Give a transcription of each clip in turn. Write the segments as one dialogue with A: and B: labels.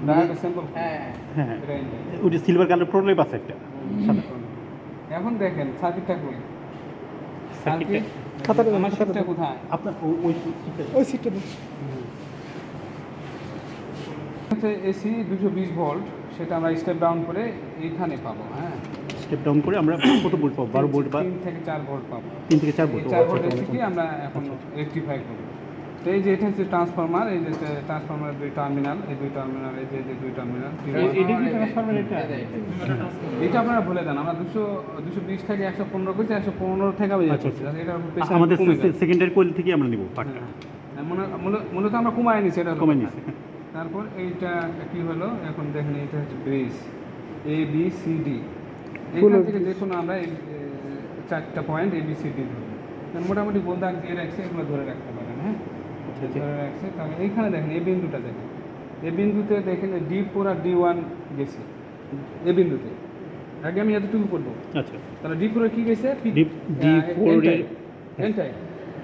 A: ডায়াটা sample.
B: হ্যাঁ
C: হ্যাঁ ওই যে সিলভার কালার প্রলেপ আছে একটা সাদা
A: এখন দেখেন সার্কিটটা কই,
C: সার্কিটটা
A: সার্কিট আমার সিটটা কোথায়?
C: আপনার ওই
D: ওই সিটটা দিন।
A: হচ্ছে এসি 220 ভোল্ট, সেটা আমরা স্টেপ ডাউন করে এইখানে পাবো। হ্যাঁ,
C: স্টেপ ডাউন করে আমরা কত ভোল্ট পাবো 12 ভোল্ট বা
A: 3 থেকে 4 ভোল্ট পাবো।
C: 3 থেকে 4 ভোল্ট
A: 4 ভোল্ট এসিকে আমরা এখন রেকটিফাই করব। তো এই যে এটা হচ্ছে ট্রান্সফরমার, এই যে ট্রান্সফরমারের দুই টার্মিনাল, এই দুই টার্মিনাল, এই যে দুই টার্মিনাল।
B: এটা কি ট্রান্সফরমার?
A: এটা আপনারা বলে দেন, আমরা 220 থেকে 115 করছি, 115 থেকে আমি
C: আচ্ছা,
A: করছি। এটা
C: আমাদের সেকেন্ডারি কোয়েল থেকে আমরা নিব পার্টটা
A: মূলত আমরা কমায় নিছি, এটা
C: কমাই নিছি।
A: তারপর এইটা কি হলো, এখন দেখেন এইটা হচ্ছে bridge A B C D. এইখান থেকে দেখুন আমরা এই 4টা point A B C D ধরবো। মোটামুটি গোল দাগ দিয়ে রাখছে, এগুলো ধরে রাখতে পারেন। হ্যাঁ, ধরে রাখছে। তাহলে এইখানে দেখেন এই বিন্দুটা দেখেন, এই বিন্দুতে দেখেন D4 আর D1 গেছে এই বিন্দুতে। আগে আমি এতটুকু করবো।
C: আচ্ছা
A: তাহলে D4 এর কি গেছে?
C: D4 এর
A: এন টাইপ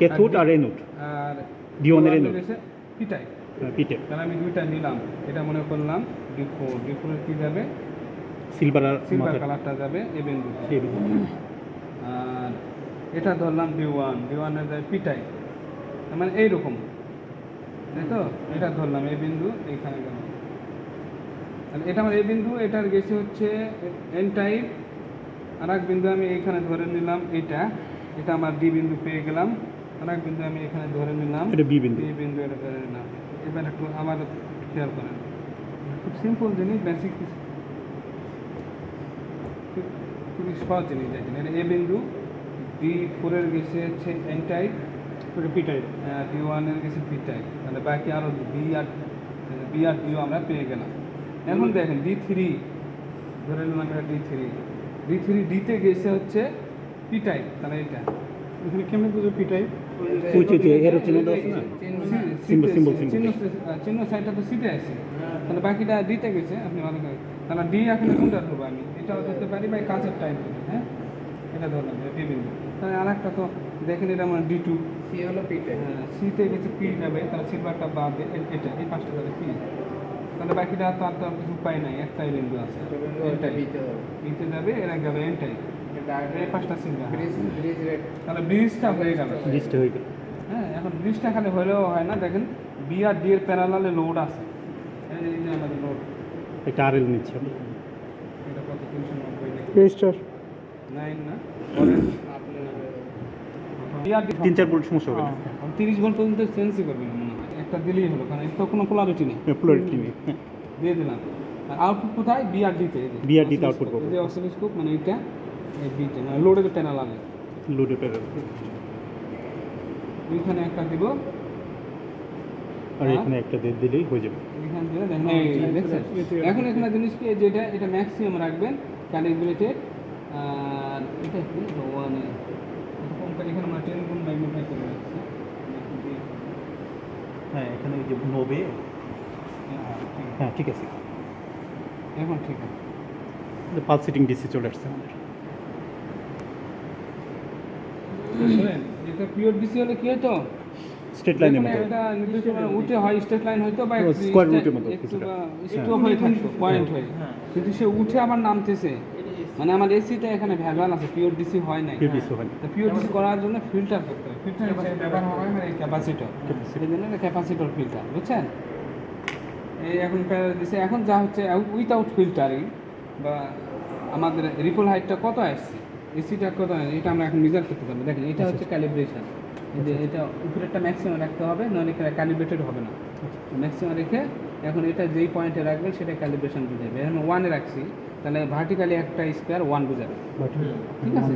C: ক্যাথোড আর এনোড,
A: আর
C: D1 এর এনোড
A: গেছে পি টাইপ।
C: পিটে
A: তাহলে আমি দুইটা নিলাম, এটা মনে করলাম D4 এর কি যাবে?
C: সিলভার আর
A: সিলভার কালারটা যাবে এই বিন্দুতে। আর এটা ধরলাম D1 এর যাবে পি টাইপ, মানে এইরকম, তাই তো? এটা ধরলাম এই বিন্দু, এইখানে গেল। তাহলে এটা আমার এই বিন্দু, এটার গেছে হচ্ছে এন টাইপ। আর এক বিন্দু আমি এইখানে ধরে নিলাম, এটা আমার ডি বিন্দু পেয়ে গেলাম। আর এক বিন্দু আমি এখানে ধরে নিলাম,
C: এটা বি বিন্দু।
A: বি বিন্দু এটা ধরে নিলাম। এবার একটু আবার খেয়াল করেন, খুব সিম্পল জিনিস, বেসিক, খুবই সহজ জিনিস। দেখেন এটা এ বিন্দু, D4 এর গেছে হচ্ছে N type,
C: P type,
A: D1 এর গেছে পি টাইপ। মানে বাকি আরও বি আর ডিও আমরা পেয়ে গেলাম। এখন দেখেন D3 ধরে নিলাম, এটা D3 ডিতে গেছে হচ্ছে পি টাইপ। তাহলে এটা
D: এখানে কেমন বুঝো পি টাইপ?
C: ওই যে এরো চিহ্ন দাও আছে না, সিম্বল
A: চিহ্ন সাইডটা তো সিটে আছে, তাহলে বাকিটা ডিতে গেছে। আপনি ভালো করে, তাহলে ডি এখন কোনটা ধরবো আমি? এটাও ধরতে পারি বা কাছের টাইপ। হ্যাঁ, এটা ধরলাম ডি বিন্দু। তাহলে আর একটা তো দেখেন, এটা মানে D2,
B: সি হলো পি টাইপ।
A: সিতে গেছে পি যাবে, তাহলে সিলভারটা বাদে এটা এই 5টা যাবে পি। তাহলে বাকিটা তো আর কিছু উপায় নাই, একটাই বিন্দু আছে বিতে যাবে, এরা যাবে এন টাইপ, এই 5টা সিলভার।
B: Bridge red.
A: তাহলে ব্রিজটা হয়ে গেল।
C: লিস্টে হয়ে গেল।
A: হ্যাঁ, এখন ব্রিজটা খালি হলেও হয় না। দেখেন বি আর ডি এর প্যারালালে লোড আছে, এই যে আমাদের লোড,
C: একটা আরএল নিচ্ছে আমি।
A: এটা কত? 390
D: রেজিস্টার
A: 9 না, অরেঞ্জ বি আর ডি
C: 3-4 ভোল্ট সমস্যা হবে না,
A: 30 ভোল্ট পর্যন্ত চেঞ্জই করবে না মনে হয়। একটা দিলেই হলো, কারণ এর তো কোনো পোলারিটি নেই।
C: পোলারিটি নেই।
A: দিয়ে দিলাম। আর আউটপুট কোথায়? বি আর ডিতে।
C: বি আর ডিতে আউটপুট পাবো।
A: এই যে অসিলোস্কোপ, মানে এটা এই বিটা, মানে লোডের প্যারালালে।
C: লোডে প্যারাল,
A: ওইখানে একটা দিব,
C: আর এখানে একটা দিয়ে দিলেই হয়ে যাবে।
A: এখান দিয়ে দেখেন, এই দেখছেন। এখন এখানে জিনিস কি, যেটা এটা ম্যাক্সিমাম রাখবেন ক্যালিব্রেটেড। আর এটা কি ওয়ান এখানে আমরা 10 গুণ ম্যাগনিফাই করে রাখছি।
C: হ্যাঁ, এখানে ওই যে নোবে, হ্যাঁ ঠিক আছে।
A: এখন ঠিক আছে।
C: পালস সেটিং ডিসি চলে আসছে আমাদের।
A: শুনেন, এটা পিওর ডিসি হলে কি হতো?
C: স্ট্রেট লাইনের মতো,
A: এটা নির্দিষ্ট মানে উঠে হয়, স্ট্রেট লাইন হয়তো বা
C: স্কয়ার রুটের মতো
A: একটু
C: কিছুটা।
A: বা স্ট্রোক হয়ে থাকতো, পয়েন্ট হয়ে। কিন্তু সে উঠে আবার নামতেছে, মানে আমার এসিটা এখানে ভেজাল আছে, পিওর ডিসি হয় নাই।
C: পিওর ডিসি হয় না।
A: পিওর ডিসি করার জন্য ফিল্টার করতে হয়। ফিল্টার ব্যবহার হয় মানে ক্যাপাসিটর, এই জন্য ক্যাপাসিটর ফিল্টার, বুঝছেন? এই এখন দিছে। এখন যা হচ্ছে উইথাউট ফিল্টারিং বা আমাদের রিপল হাইটটা কত আসছে, এসিটা কত, এটা আমরা এখন মেজার করতে পারবো। দেখেন এটা হচ্ছে ক্যালিব্রেশন, যে এটা উপরেরটা ম্যাক্সিমাম রাখতে হবে, নাহলে ক্যালিব্রেটেড হবে না। ম্যাক্সিমাম রেখে এখন এটা যেই পয়েন্টে রাখবেন সেটা ক্যালিব্রেশন বুঝাবে। এখন 1-এ রাখছি, তাহলে ভার্টিক্যালি একটা স্কোয়ার 1 বুঝাবে, ঠিক আছে?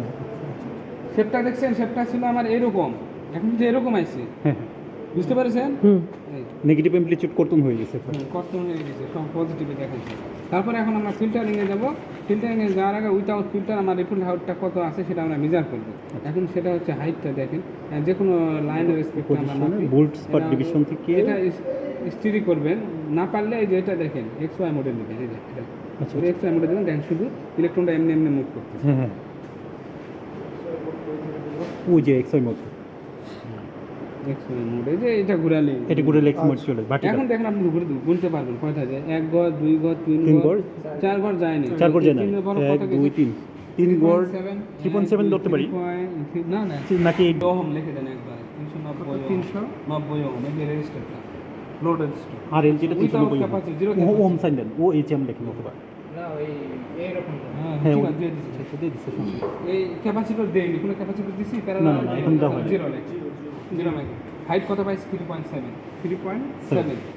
A: শেপটা দেখছেন, শেপটা ছিল আমার এরকম, এখন যে এরকম আসছে, বুঝতে পারছেন?
C: নেগেটিভ অ্যামপ্লিটিউড কর্তন হয়ে গেছে।
A: কর্তন হয়ে গেছে, সব পজিটিভে দেখাচ্ছে। তারপরে এখন আমরা ফিল্টারিংয়ে যাব। ফিল্টারিংয়ে যাওয়ার আগে উইথাউট ফিল্টার আমার রিপল হাইটটা কত আছে সেটা আমরা মেজার করবো। এখন সেটা হচ্ছে হাইটটা দেখেন, যে কোনো লাইনের রেসপেক্টে আমরা মাপি।
C: ভোল্টস পার ডিভিশন থেকে
A: এটা স্টিরি করবেন, না পারলে এই যে এটা দেখেন এক্স ওয়াই মোডে নেবেন। এই যে এটা এক্স ওয়াই মোডে দেবেন, দেখেন শুধু ইলেকট্রনটা এমনি এমনি মুভ করতেছে।
C: হ্যাঁ হ্যাঁ, ওই যে এক্সআই মতো
A: এক্সওয়াই মোড এই যে এটা ঘুরালে
C: এটা করে লেক্স মোড চলে ভার্টিক্যাল
A: এখন দেখেন আপনি ঘুরে গুনতে পারবেন কয়টা যায় 1 ঘর 2 ঘর 3
C: তিন
A: ঘর
C: ঘর
A: 4 ঘর যায়নি
C: 4 করে যায় না
A: 3 ঘর
C: 1 2 3 3 ঘর 3.7 ধরতে পারি
A: না না
C: নাকি
A: ওহম লিখে দেন একবার 390 ওহম এই রেজিস্টারটা লোড রেজিস্টার
C: আর এল যেটা
A: Without
C: 390
A: capacity, zero
C: ও ওম
A: capacity.
C: সাইন দেন ও এইচএম লেখেন অথবা
B: না ওই এইরকম
A: হ্যাঁ
C: হ্যাঁ
A: ঠিক
C: ও
A: আছে দিয়ে দিচ্ছি
C: সেটা দিচ্ছে সমস্যা
A: এই ক্যাপাসিটর দেইনি কোনো ক্যাপাসিটর দিছি তারা
C: না, না, এখন দেওয়া হয়নি।
A: জিরো লেখি জিরো হাইট কত পাইছি 3.7
D: 3.7
A: 7